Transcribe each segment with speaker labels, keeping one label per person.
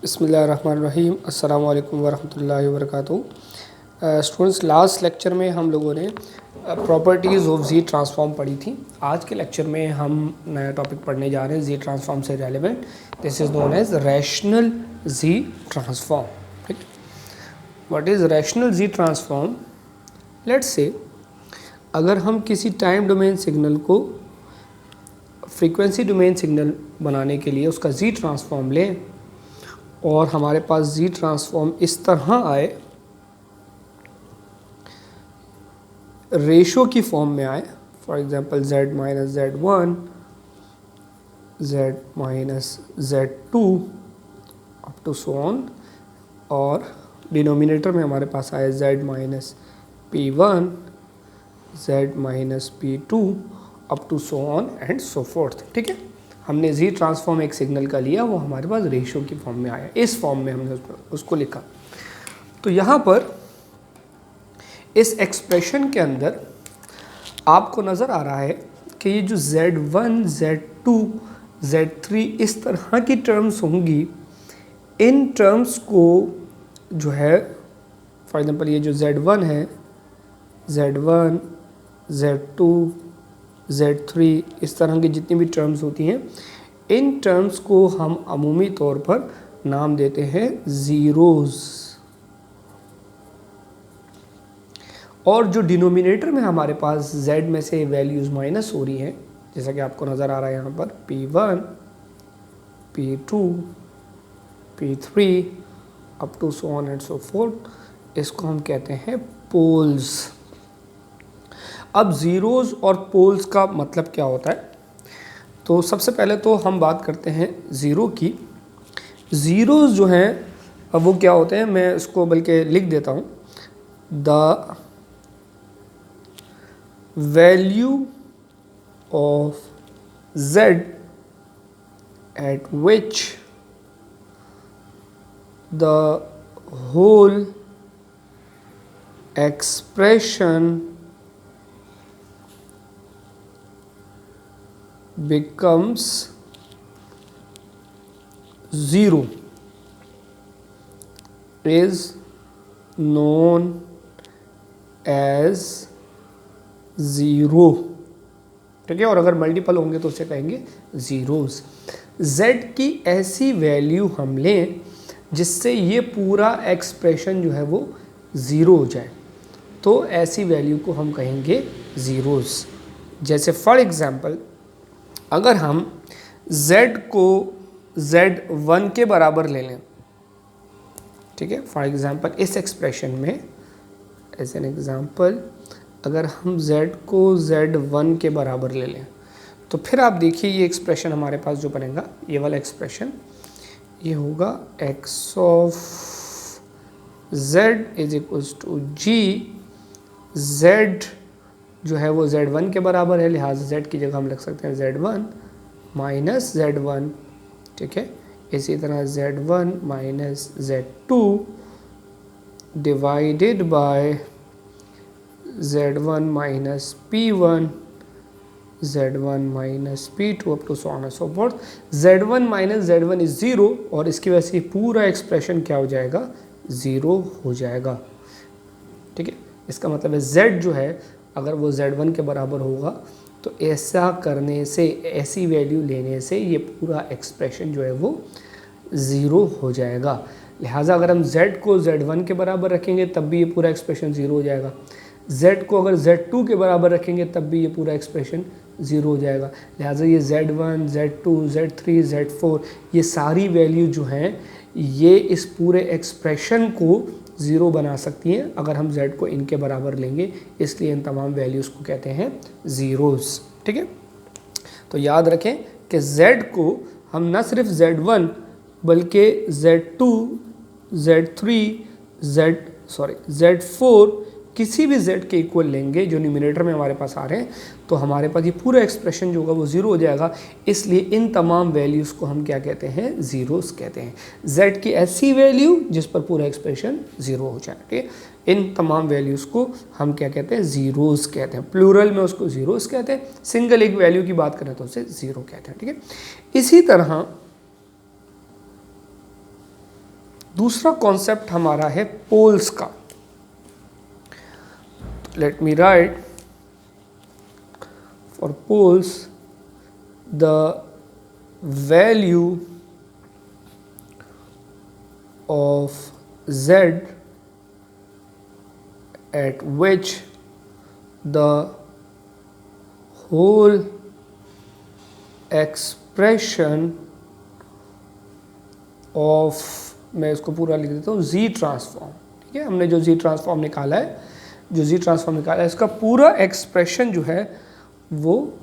Speaker 1: बिस्मिल्लाहिर्रहमानिर्रहीम। अस्सलामु अलैकुम वरहमतुल्लाहि वबरकातुहू। स्टूडेंट्स, लास्ट लेक्चर में हम लोगों ने प्रॉपर्टीज़ ऑफ जी ट्रांसफॉर्म पढ़ी थी। आज के लेक्चर में हम नया टॉपिक पढ़ने जा रहे हैं जी ट्रांसफॉर्म से relevant. This is known as rational Z transform. ठीक है, what is rational Z transform? Let's say अगर हम किसी टाइम डोमेन सिग्नल को फ्रीक्वेंसी डोमेन सिग्नल बनाने के लिए उसका जी ट्रांसफॉर्म लें और हमारे पास जी ट्रांसफॉर्म इस तरह आए, रेशो की फॉर्म में आए, for example z minus z1, z minus z2 up to so on, और डिनोमिनेटर में हमारे पास आए z minus p1, z minus p2 up to so on and so forth. ठीक है, हमने जी ट्रांसफॉर्म एक सिग्नल का लिया, वो हमारे पास रेशो की फॉर्म में आया, इस फॉर्म में हमने उसको लिखा। तो यहाँ पर इस एक्सप्रेशन के अंदर आपको नज़र आ रहा है कि ये जो z1, z2, z3 इस तरह की टर्म्स होंगी, इन टर्म्स को जो है, फॉर एग्जांपल ये जो z1 है, z1, z2, z3 इस तरह की जितनी भी टर्म्स होती हैं, इन टर्म्स को हम अमूमी तौर पर नाम देते हैं ज़ीरोज़। और जो डिनोमिनेटर में हमारे पास z में से वैल्यूज़ माइनस हो रही हैं, जैसा कि आपको नज़र आ रहा है यहाँ पर p1, p2, p3 up to so on and so forth, इसको हम कहते हैं पोल्स। अब ज़ीरोज़ और पोल्स का मतलब क्या होता है? तो सबसे पहले तो हम बात करते हैं ज़ीरो की। ज़ीरोज़ जो हैं अब वो क्या होते हैं, मैं इसको बल्कि लिख देता हूँ, the value of z at which the whole expression becomes zero is known as zero. ठीक है, और अगर मल्टीपल होंगे तो उसे कहेंगे ज़ीरोज़। z की ऐसी वैल्यू हम लें जिससे ये पूरा एक्सप्रेशन जो है वो ज़ीरो हो जाए, तो ऐसी वैल्यू को हम कहेंगे ज़ीरोज़। जैसे फॉर एग्ज़ाम्पल, अगर हम z को z1 के बराबर ले लें, ठीक है, फॉर एग्ज़ाम्पल इस एक्सप्रेशन में एज एन एग्ज़ाम्पल अगर हम z को z1 के बराबर ले लें, तो फिर आप देखिए ये एक्सप्रेशन हमारे पास जो बनेगा, ये वाला एक्सप्रेशन, ये होगा x of z is equals to g। z जो है वो z1 के बराबर है, लिहाजा z की जगह हम लिख सकते हैं z1 माइनस z1। ठीक है, इसी तरह z1 minus z2 divided by z1 minus p1, z1 minus p2 up to so on and so forth. z1 minus z1 is zero, और इसकी वजह से पूरा एक्सप्रेशन क्या हो जाएगा, ज़ीरो हो जाएगा। ठीक है, इसका मतलब है z जो है अगर वो z1 के बराबर होगा तो ऐसा करने से, ऐसी वैल्यू लेने से ये पूरा एक्सप्रेशन जो है वो ज़ीरो हो जाएगा। लिहाजा अगर हम z को z1 के बराबर रखेंगे तब भी ये पूरा एक्सप्रेशन ज़ीरो हो जाएगा, z को अगर z2 के बराबर रखेंगे तब भी ये पूरा एक्सप्रेशन ज़ीरो हो जाएगा। लिहाजा ये z1, z2, z3, z4 ये सारी वैल्यू जो हैं ये इस पूरे एक्सप्रेशन को ज़ीरो बना सकती हैं अगर हम z को इनके बराबर लेंगे, इसलिए इन तमाम वैल्यूज़ को कहते हैं ज़ीरोज़। ठीक है, तो याद रखें कि z को हम न सिर्फ z1 बल्कि z2, z3, z4 किसी भी z के इक्वल लेंगे जो न्यूमरेटर में हमारे पास आ रहे हैं, तो हमारे पास ये पूरा एक्सप्रेशन जो होगा वो ज़ीरो हो जाएगा। इसलिए इन तमाम वैल्यूज़ को हम क्या कहते हैं, ज़ीरोज़ कहते हैं। z की ऐसी वैल्यू जिस पर पूरा एक्सप्रेशन ज़ीरो हो जाए, ठीक है, इन तमाम वैल्यूज़ को हम क्या कहते हैं, ज़ीरोज़ कहते हैं। प्लूरल में उसको ज़ीरोज़ कहते हैं, सिंगल एक वैल्यू की बात करें तो उसे ज़ीरो कहते हैं। ठीक है, इसी तरह दूसरा कॉन्सेप्ट हमारा है पोल्स का। Let me write for poles the value of z at which the whole expression of, मैं इसको पूरा लिख देता हूँ, z ट्रांसफॉर्म। ठीक है, हमने जो z ट्रांसफॉर्म निकाला है, इसका पूरा एक्सप्रेशन जो है वो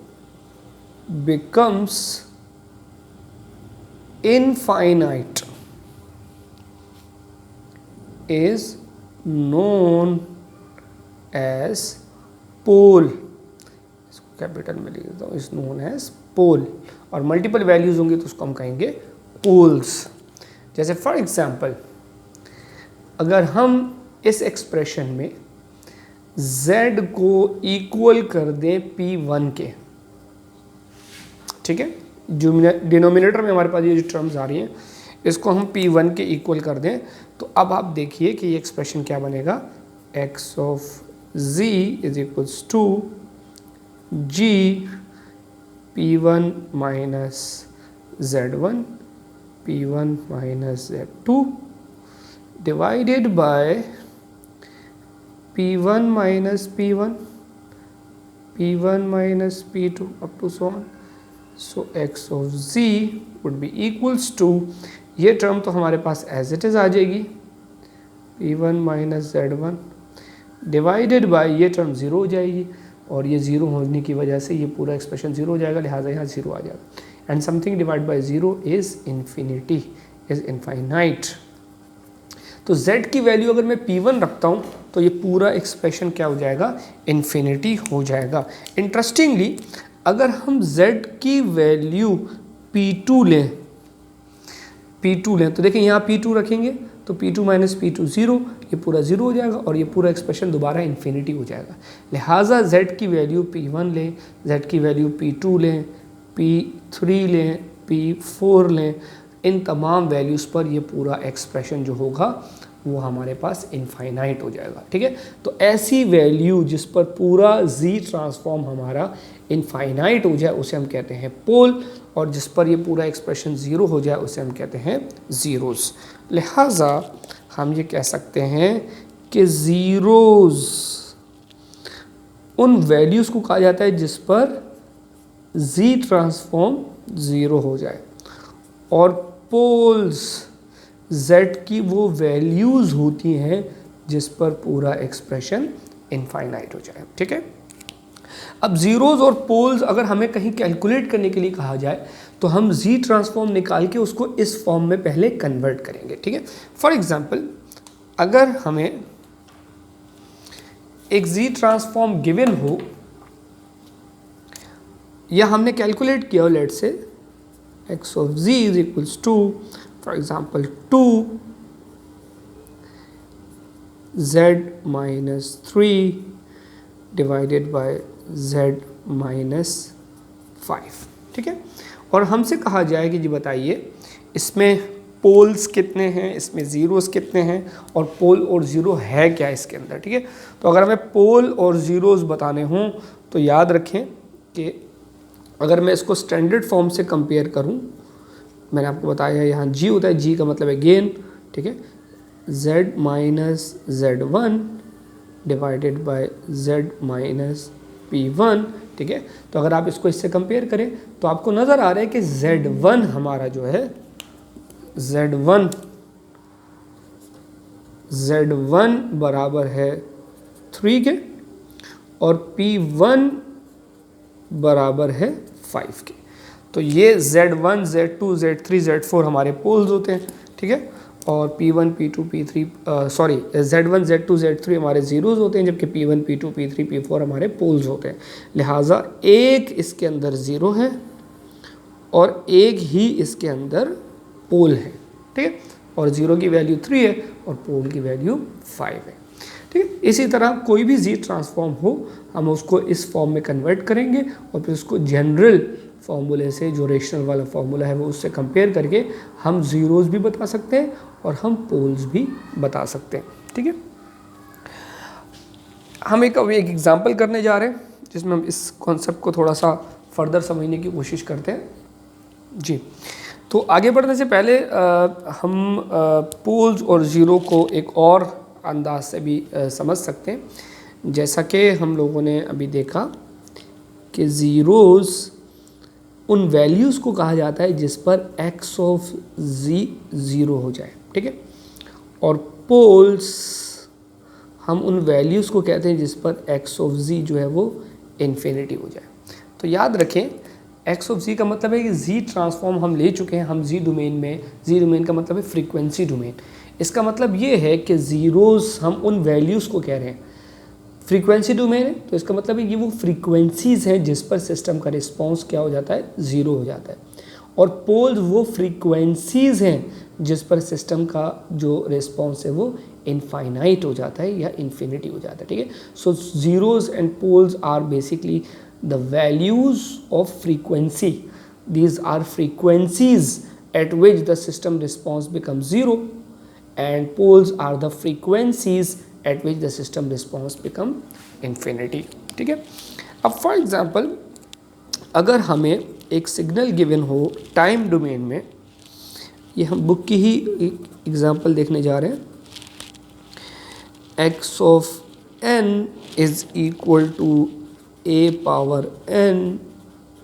Speaker 1: becomes infinite is known as pole। इसको कैपिटल में लिख देता हूँ, इज नोन एज पोल। और मल्टीपल वैल्यूज होंगी तो उसको हम कहेंगे पोल्स। जैसे फॉर एग्जांपल अगर हम इस एक्सप्रेशन में z को इक्वल कर दें p1 के, ठीक है, जो डिनोमिनेटर में हमारे पास ये जो टर्म्स आ रही हैं इसको हम p1 के इक्वल कर दें, तो अब आप देखिए कि ये एक्सप्रेशन क्या बनेगा, x of z is equals to g p1 minus z1 p1 minus z2 divided by p1 minus p1 p1 minus p2 up to so on. So x of z would be equals to, ये term तो हमारे पास as it is आ जाएगी p1 minus z1 divided by, ये term zero हो जाएगी और ये ज़ीरो होने की वजह से ये पूरा एक्सप्रेशन ज़ीरो हो जाएगा, लिहाजा यहाँ ज़ीरो आ जाएगा। And something divide by zero is infinity, is infinite. तो z की वैल्यू अगर मैं p1 रखता हूँ तो ये पूरा एक्सप्रेशन क्या हो जाएगा, इन्फिनिटी हो जाएगा। इंटरेस्टिंगली अगर हम z की वैल्यू p2 लें तो देखिए यहाँ p2 रखेंगे तो p2 माइनस p2 ज़ीरो, ये पूरा ज़ीरो हो जाएगा और ये पूरा एक्सप्रेशन दोबारा इन्फिनिटी हो जाएगा। लिहाजा z की वैल्यू p1 लें, z की वैल्यू p2 लें, p3 लें, p4 लें, इन तमाम वैल्यूज़ पर ये पूरा एक्सप्रेशन जो होगा वो हमारे पास इनफाइनाइट हो जाएगा। ठीक है, तो ऐसी वैल्यू जिस पर पूरा z ट्रांसफॉर्म हमारा इनफाइनाइट हो जाए उसे हम कहते हैं पोल, और जिस पर ये पूरा एक्सप्रेशन ज़ीरो हो जाए उसे हम कहते हैं ज़ीरोज़। लिहाजा हम ये कह सकते हैं कि ज़ीरोज़ उन वैल्यूज़ को कहा जाता है जिस पर z ट्रांसफॉर्म ज़ीरो हो जाए, और पोल्स z की वो वैल्यूज़ होती हैं जिस पर पूरा एक्सप्रेशन इनफाइनाइट हो जाए। ठीक है, अब ज़ीरोज़ और पोल्स अगर हमें कहीं कैलकुलेट करने के लिए कहा जाए तो हम z ट्रांसफॉर्म निकाल के उसको इस फॉर्म में पहले कन्वर्ट करेंगे। ठीक है, फॉर एग्जांपल अगर हमें एक z ट्रांसफॉर्म गिवन हो या हमने कैलकुलेट किया हो, लेट से x of z is equals to, for example 2 z minus 3 divided by z minus 5। ठीक है, और हमसे कहा जाए कि जी बताइए इसमें पोल्स कितने हैं, इसमें ज़ीरोस कितने हैं, और पोल और ज़ीरो है क्या इसके अंदर। ठीक है, तो अगर हमें पोल और ज़ीरोस बताने हों तो याद रखें कि अगर मैं इसको स्टैंडर्ड फॉर्म से कंपेयर करूं, मैंने आपको बताया यहाँ g होता है, g का मतलब है गेन। ठीक है, z minus z1 divided by z minus p1। ठीक है, तो अगर आप इसको इससे कंपेयर करें तो आपको नज़र आ रहा है कि z1 हमारा जो है z1 बराबर है 3 के और p1 बराबर है 5 के। तो ये z1, z2, z3, z4 हमारे पोल्स होते हैं। ठीक है, और p1, p2, p3 sorry z1, z2, z3 हमारे ज़ीरोज़ होते हैं, जबकि p1, p2, p3, p4 हमारे पोल्स होते हैं। लिहाजा एक इसके अंदर ज़ीरो है और एक ही इसके अंदर पोल है। ठीक है, और ज़ीरो की वैल्यू 3 है और पोल की वैल्यू 5 है। ठीक है, इसी तरह कोई भी z ट्रांसफॉर्म हो हम उसको इस फॉर्म में कन्वर्ट करेंगे और फिर उसको जनरल फॉर्मूले से, जो रेशनल वाला फॉर्मूला है वो उससे कंपेयर करके हम ज़ीरोज़ भी बता सकते हैं और हम पोल्स भी बता सकते हैं। ठीक है, हम एक एग्जांपल करने जा रहे हैं जिसमें हम इस कॉन्सेप्ट को थोड़ा सा फर्दर समझने की कोशिश करते हैं जी। तो आगे बढ़ने से पहले हम पोल्स और ज़ीरो को एक और अंदाज से भी समझ सकते हैं। जैसा कि हम लोगों ने अभी देखा कि ज़ीरोज़ उन वैल्यूज़ को कहा जाता है जिस पर x ऑफ z ज़ीरो हो जाए। ठीक है, और पोल्स हम उन वैल्यूज़ को कहते हैं जिस पर x ऑफ z जो है वो इन्फिनिटी हो जाए। तो याद रखें, x ऑफ z का मतलब है कि z ट्रांसफॉर्म हम ले चुके हैं, हम z डोमेन में, z डोमेन का मतलब है फ्रीक्वेंसी डोमेन। इसका मतलब ये है कि ज़ीरोज़ हम उन वैल्यूज़ को कह रहे हैं, फ्रीक्वेंसी डोमेन है तो इसका मतलब है कि वो फ्रीक्वेंसीज़ हैं जिस पर सिस्टम का रिस्पॉन्स क्या हो जाता है, ज़ीरो हो जाता है। और पोल्स वो फ्रीक्वेंसीज़ हैं जिस पर सिस्टम का जो रिस्पॉन्स है वो इनफाइनाइट हो जाता है या इन्फिनिटी हो जाता है। ठीक है, so zeros and poles are basically the values of frequency. These are frequencies at which the system response becomes zero, and poles are the frequencies at which the system response become infinity. ठीक है, अब for example अगर हमें एक signal given हो time domain में, ये हम बुक की ही एक एग्जाम्पल देखने जा रहे हैं, x of n is equal to a power n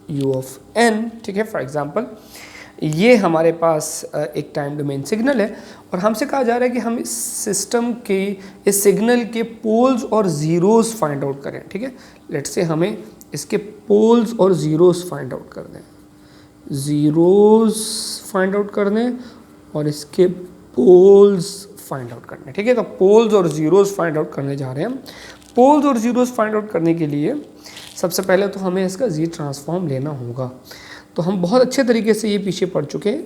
Speaker 1: u of n। ठीक है, फॉर एग्जांपल ये हमारे पास एक टाइम डोमेन सिग्नल है और हमसे कहा जा रहा है कि हम इस सिस्टम के, इस सिग्नल के पोल्स और ज़ीरोज़ फाइंड आउट करें। ठीक है, लेट्स से हमें इसके पोल्स और ज़ीरोज़ फाइंड आउट कर दें, ज़ीरोज़ फाइंड आउट कर दें और इसके पोल्स फाइंड आउट करने। ठीक है, तो पोल्स और ज़ीरोज़ फाइंड आउट करने जा रहे हैं हम। पोल्स और ज़ीरोज़ फाइंड आउट करने के लिए सबसे पहले तो हमें इसका जी ट्रांसफॉर्म लेना होगा। तो हम बहुत अच्छे तरीके से ये पीछे पढ़ चुके हैं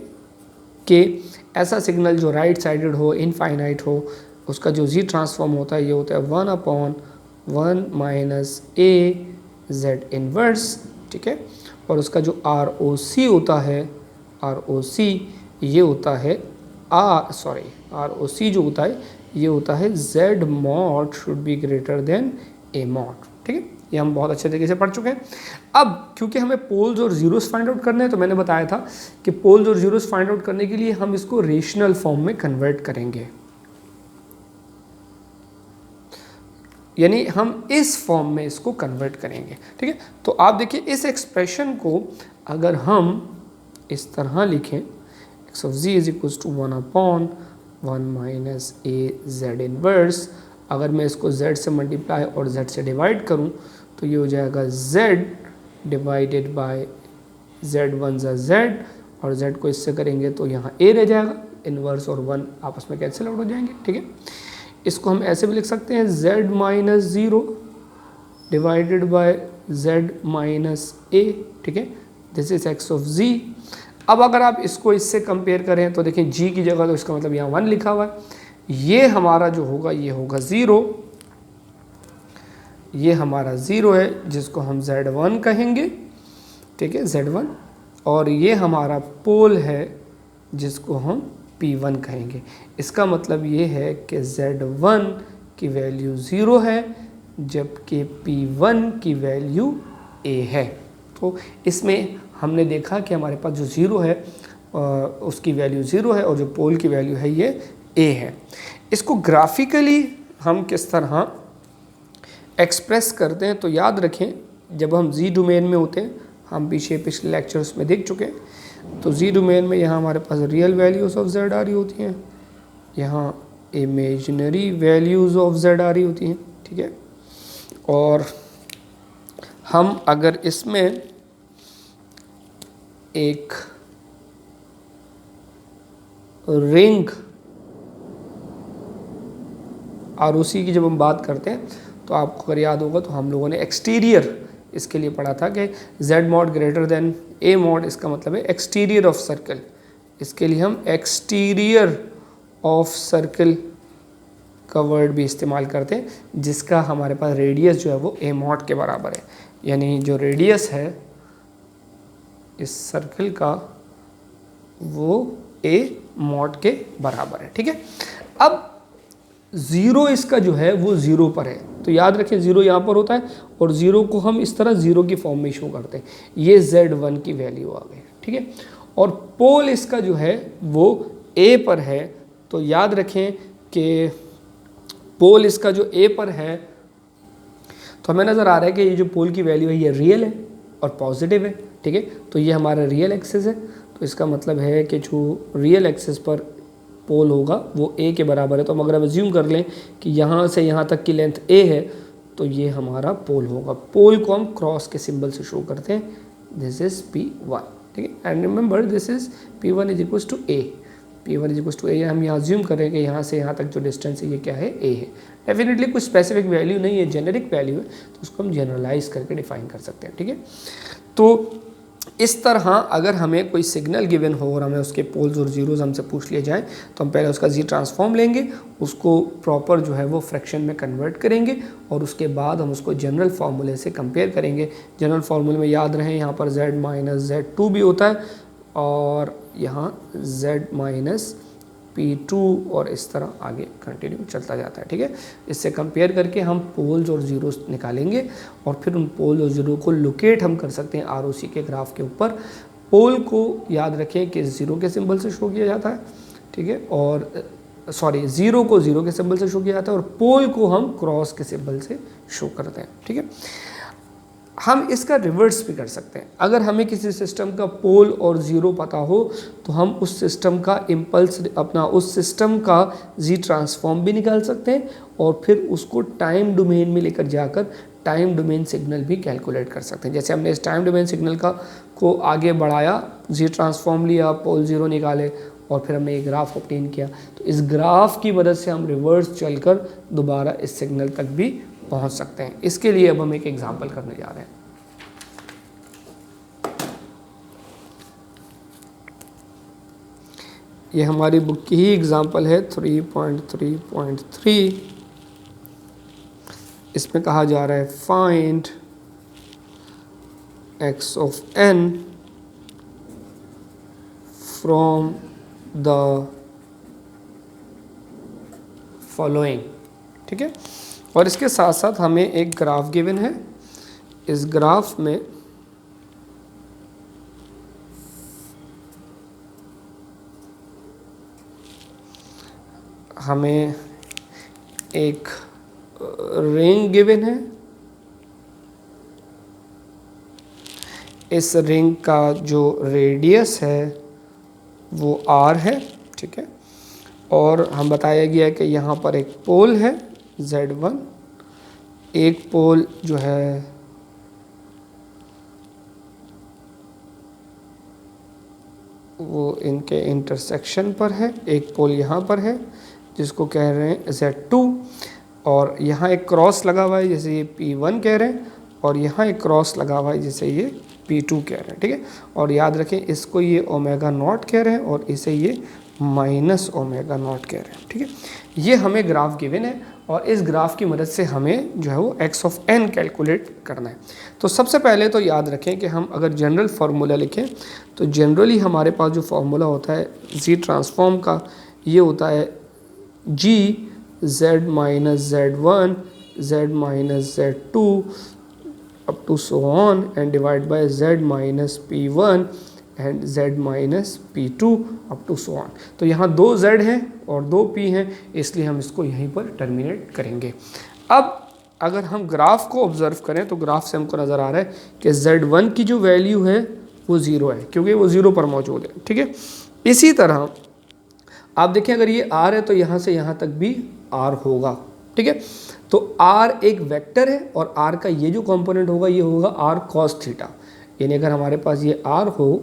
Speaker 1: कि ऐसा सिग्नल जो राइट साइडेड हो, इनफाइनाइट हो, उसका जो जी ट्रांसफॉर्म होता है ये होता है 1/1 माइनस ए जेड इनवर्स। ठीक है, और उसका जो आर ओ सी होता है, आर ओ सी ये होता है आर ओ सी जो होता है ये होता है z mod should be greater than a mod. ठीक है, ये हम बहुत अच्छे तरीके से पढ़ चुके हैं। अब क्योंकि हमें पोल्स और ज़ीरोज़ फाइंड आउट करने हैं तो मैंने बताया था कि पोल्स और ज़ीरोज़ फाइंड आउट करने के लिए हम इसको रेशनल फॉर्म में कन्वर्ट करेंगे, यानी हम इस फॉर्म में इसको कन्वर्ट करेंगे। ठीक है, तो आप देखिए इस एक्सप्रेशन को अगर हम इस तरह लिखें, x of z is equal to 1/1 minus a z inverse, अगर मैं इसको z से मल्टीप्लाई और z से डिवाइड करूं तो ये हो जाएगा z डिवाइडेड बाय z1 ज़ा z, और z को इससे करेंगे तो यहाँ a रह जाएगा, इनवर्स और 1 आपस में कैंसिल आउट हो जाएंगे। ठीक है, इसको हम ऐसे भी लिख सकते हैं z minus 0 divided by z minus a। ठीक है, this is x of z। अब अगर आप इसको इससे कंपेयर करें तो देखें g की जगह तो इसका मतलब यहाँ 1 लिखा हुआ है, ये हमारा जो होगा ये होगा 0, ये हमारा 0 है जिसको हम z1 कहेंगे। ठीक है, z1, और ये हमारा पोल है जिसको हम p1 कहेंगे। इसका मतलब ये है कि z1 की वैल्यू 0 है जबकि p1 की वैल्यू a है। तो इसमें हमने देखा कि हमारे पास जो 0 है उसकी वैल्यू 0 है और जो पोल की वैल्यू है ये a है। इसको ग्राफिकली हम किस तरह एक्सप्रेस करते हैं तो याद रखें, जब हम जी डोमेन में होते हैं, हम पिछले लेक्चर्स में देख चुके हैं, तो जी डोमेन में यहाँ हमारे पास रियल वैल्यूज़ ऑफ z आ रही होती हैं, यहाँ इमेजिनरी वैल्यूज़ ऑफ z आ रही होती हैं। ठीक है, और हम अगर इसमें एक रिंग आरओसी की जब हम बात करते हैं तो आपको अगर याद होगा तो हम लोगों ने एक्सटीरियर इसके लिए पढ़ा था कि z mod greater than a mod, इसका मतलब है एक्सटीरियर ऑफ सर्कल। इसके लिए हम एक्सटीरियर ऑफ सर्कल का वर्ड भी इस्तेमाल करते हैं जिसका हमारे पास रेडियस जो है वो a मॉड के बराबर है, यानी जो रेडियस है इस सर्कल का वो a मॉड के बराबर है। ठीक है, अब 0 इसका जो है वो 0 पर है, तो याद रखें 0 यहाँ पर होता है और 0 को हम इस तरह 0 की फॉर्म में शो करते हैं। ये Z1 की वैल्यू आ गई। ठीक है, और पोल इसका जो है वो A पर है, तो याद रखें कि पोल इसका जो A पर है, तो हमें नज़र आ रहा है कि ये जो पोल की वैल्यू है ये रियल है और पॉजिटिव है। ठीक है, तो ये हमारा रियल एक्सिस है, तो इसका मतलब है कि जो रियल एक्सिस पर पोल होगा वो a के बराबर है। तो हम अगर हम एज्यूम कर लें कि यहाँ से यहाँ तक की लेंथ a है, तो ये हमारा पोल होगा। पोल को हम क्रॉस के सिंबल से शो करते हैं, दिस इज P1। ठीक है, and remember this is P1 is equal to a। P1 is equal to a, हम यहाँ एज्यूम करें कि यहाँ से यहाँ तक जो डिस्टेंस है ये क्या है, a है। डेफिनेटली कुछ स्पेसिफिक वैल्यू नहीं है, जेनेरिक वैल्यू है, तो उसको हम जनरलाइज करके डिफाइन कर सकते हैं। ठीक है, तो इस तरह अगर हमें कोई सिग्नल गिवन हो और हमें उसके पोल्स और जीरोस हमसे पूछ लिए जाए, तो हम पहले उसका जी ट्रांसफॉर्म लेंगे, उसको प्रॉपर जो है वो फ्रैक्शन में कन्वर्ट करेंगे और उसके बाद हम उसको जनरल फार्मूले से कंपेयर करेंगे। जनरल फार्मूले में याद रहे यहाँ पर z माइनस Z2 भी होता है और यहाँ z माइनस P2 और इस तरह आगे कंटिन्यू चलता जाता है। ठीक है, इससे कंपेयर करके हम पोल्स और जीरोस निकालेंगे और फिर उन पोल और जीरो को लोकेट हम कर सकते हैं ROC के ग्राफ के ऊपर। पोल को याद रखें कि ज़ीरो के सिंबल से शो किया जाता है। ठीक है, और ज़ीरो को ज़ीरो के सिंबल से शो किया जाता है और पोल को हम क्रॉस के सिंबल से शो करते हैं। ठीक है, हम इसका रिवर्स भी कर सकते हैं। अगर हमें किसी सिस्टम का पोल और ज़ीरो पता हो तो हम उस सिस्टम का इम्पल्स उस सिस्टम का जी ट्रांसफॉर्म भी निकाल सकते हैं और फिर उसको टाइम डोमेन में लेकर जाकर टाइम डोमेन सिग्नल भी कैलकुलेट कर सकते हैं। जैसे हमने इस टाइम डोमेन सिग्नल को आगे बढ़ाया, जी ट्रांसफॉर्म लिया, पोल ज़ीरो निकाले और फिर हमने एक ग्राफ ऑब्टेन किया, तो इस ग्राफ की मदद से हम रिवर्स चलकर दोबारा इस सिग्नल तक भी पहुंच सकते हैं। इसके लिए अब हम एक एग्जांपल करने जा रहे हैं। ये हमारी बुक की ही एग्जांपल है 3.3.3। इसमें कहा जा रहा है find x of n from the following. ठीक है, और इसके साथ साथ हमें एक ग्राफ गिवन है। इस ग्राफ में हमें एक रिंग गिवन है। इस रिंग का जो रेडियस है वो r है। ठीक है, और हम बताया गया है कि यहाँ पर एक पोल है Z1, एक पोल जो है वो इनके इंटरसेक्शन पर है, एक पोल यहाँ पर है जिसको कह रहे हैं Z2, और यहाँ एक क्रॉस लगा हुआ है जैसे ये P1 कह रहे हैं, और यहाँ एक क्रॉस लगा हुआ है जैसे ये P2 कह रहे हैं। ठीक है, और याद रखें इसको ये ओमेगा नॉट कह रहे हैं और इसे ये माइनस ओमेगा नॉट कह रहे हैं। ठीक है, ये हमें ग्राफ गिवन है और इस ग्राफ की मदद से हमें जो है वो x ऑफ n कैलकुलेट करना है। तो सबसे पहले तो याद रखें कि हम अगर जनरल फार्मूला लिखें तो जनरली हमारे पास जो फार्मूला होता है जी ट्रांसफॉर्म का, ये होता है g z minus Z1 z minus Z2 up to so on and divide by z minus P1 and z minus P2 up to so on. तो यहाँ 2 z हैं और 2 p हैं, इसलिए हम इसको यहीं पर टर्मिनेट करेंगे। अब अगर हम ग्राफ को ऑब्जर्व करें तो ग्राफ से हमको नज़र आ रहा है कि z1 की जो वैल्यू है वो 0 है क्योंकि वो 0 पर मौजूद है। ठीक है, इसी तरह आप देखें अगर ये r है तो यहाँ से यहाँ तक भी r होगा। ठीक है, तो r एक वेक्टर है और r का ये जो कंपोनेंट होगा ये होगा r cos थीटा। यानी अगर हमारे पास ये r हो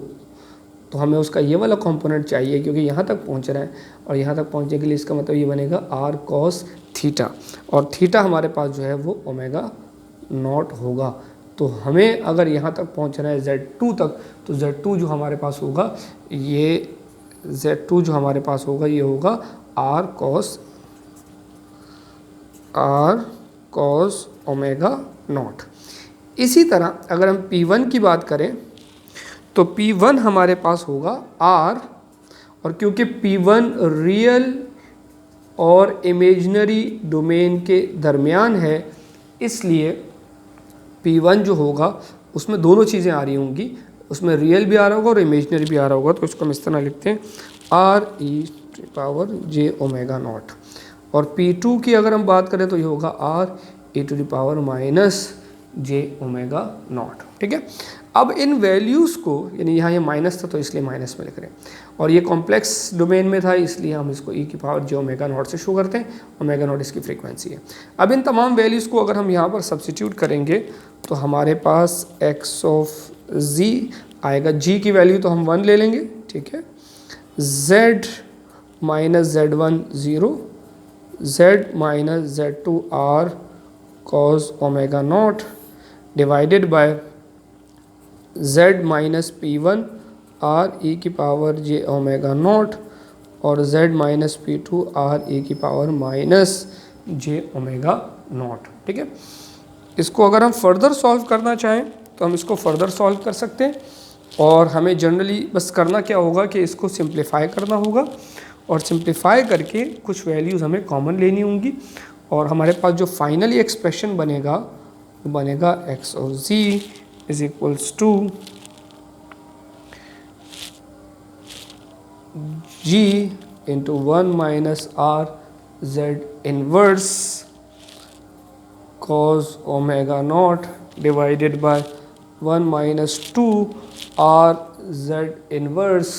Speaker 1: तो हमें उसका ये वाला कंपोनेंट चाहिए क्योंकि यहाँ तक पहुँच रहा है, और यहाँ तक पहुँचने के लिए इसका मतलब ये बनेगा r cos थीटा, और थीटा हमारे पास जो है वो ओमेगा नॉट होगा। तो हमें अगर यहाँ तक पहुँचना है Z2 तक, तो Z2 जो हमारे पास होगा ये Z2 जो हमारे पास होगा ये होगा r cos ओमेगा नॉट। इसी तरह अगर हम P1 की बात करें तो P1 हमारे पास होगा R, और क्योंकि P1 रियल और इमेजिनरी डोमेन के दरमियान है, इसलिए P1 जो होगा उसमें दोनों चीज़ें आ रही होंगी, उसमें रियल भी आ रहा होगा और इमेजिनरी भी आ रहा होगा। तो इसको हम इस तरह लिखते हैं RE⁻j⍵0। और P2 की अगर हम बात करें तो ये होगा RE⁻j⍵0। ठीक है। अब इन वैल्यूज़ को, यानी यहाँ ये माइनस था तो इसलिए माइनस में लिख रहे हैं, और ये कॉम्प्लेक्स डोमेन में था इसलिए हम इसको e⁻j⍵0 से शो करते हैं। ω0 इसकी फ्रीक्वेंसी है। अब इन तमाम वैल्यूज़ को अगर हम यहाँ पर सब्सिट्यूट करेंगे तो हमारे पास x ऑफ z आएगा। g की वैल्यू तो हम 1 ले लेंगे, ठीक है। z minus z1 0, z minus z2 r cos ω0 divided by z minus P1 RE⁻j⍵0 और z माइनस P2 RE⁻j⍵0। ठीक है। इसको अगर हम फर्दर सॉल्व करना चाहें तो हम इसको फर्दर सॉल्व कर सकते हैं, और हमें जनरली बस करना क्या होगा कि इसको सिंप्लीफाई करना होगा, और सिंप्लीफाई करके कुछ वैल्यूज़ हमें कॉमन लेनी होंगी, और हमारे पास जो फाइनली एक्सप्रेशन बनेगा वो बनेगा x of z is equals to g into 1 minus r z inverse cos ω0 divided by 1 minus 2 r z inverse